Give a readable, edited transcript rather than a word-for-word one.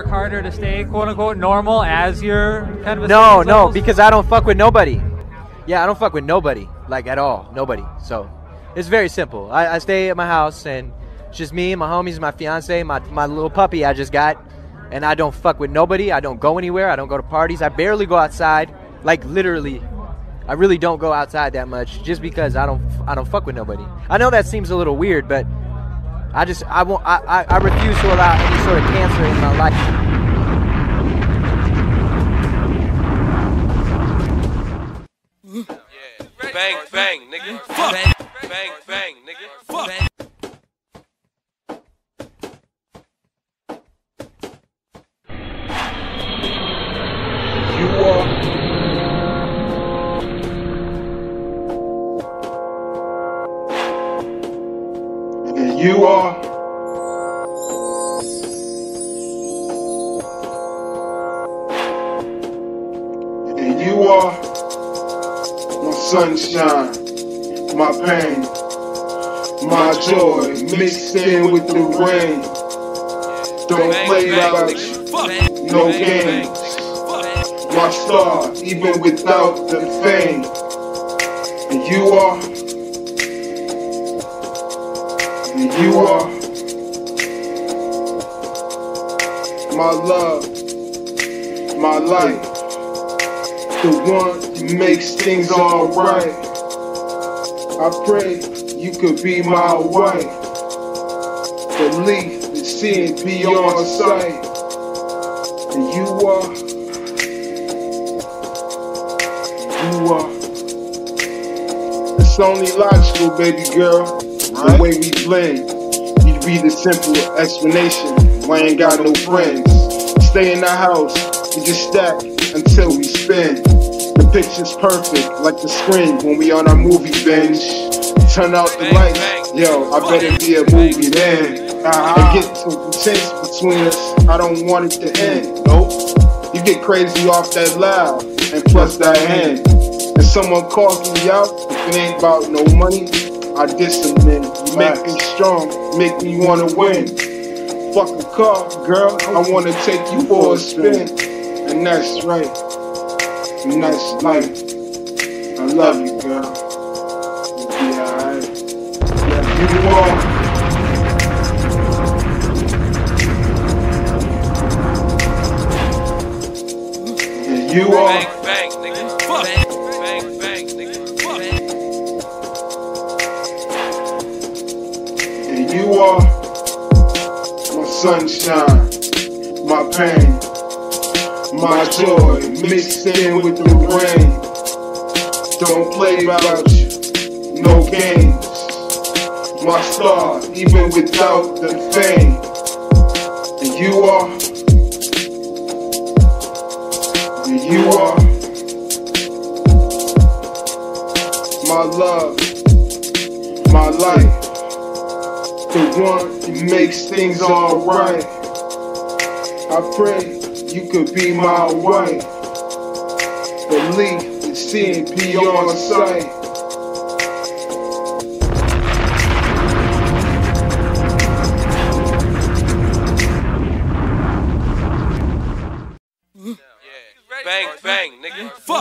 work harder to stay quote unquote normal as you're kind of No, because I don't fuck with nobody. Yeah, I don't fuck with nobody, like at all, nobody. So it's very simple. I stay at my house and it's just me, my homies, my fiance, my little puppy I just got, and I don't fuck with nobody. I don't go anywhere. I don't go to parties. I barely go outside. Like literally, I really don't go outside that much just because I don't fuck with nobody. I know that seems a little weird, but I refuse to allow any sort of cancer in my life. Yeah. Bang, bang, nigga. Fuck. Bang, bang, bang, nigga. Fuck. You are. And you are. And you are my sunshine, my pain, my joy mixed in with the rain. Don't play about you, no games. My star, even without the fame. And you are. And you are my love, my life, the one who makes things alright. I pray you could be my wife. Belief is seeing beyond sight. And you are. You are. It's only logical, baby girl. The way we blend, you'd be the simple explanation. Why I ain't got no friends. Stay in the house, we just stack until we spin. The picture's perfect, like the screen when we on our movie binge. Turn out the lights, yo, I better be a movie then. And get some tense between us, I don't want it to end. Nope, you get crazy off that loud, and plus that hand. And someone calls me out, if it ain't about no money, I diss them then. You make me strong, make me wanna win. Fuck a car, girl, I wanna take you for a spin. And that's right, and that's life. I love you, girl. You'll be alright. Yeah, you are. And you are. Bang, bang, nigga. Fuck. Bang, bang, nigga. Fuck. And you are my sunshine, my pain, my joy mixed in with the rain. Don't play about you, no games. My star, even without the fame. And you are. And you are my love, my life, the one who makes things alright. I pray you could be my wife. Belief is seeing beyond sight. Bang, bang, nigga. Fuck.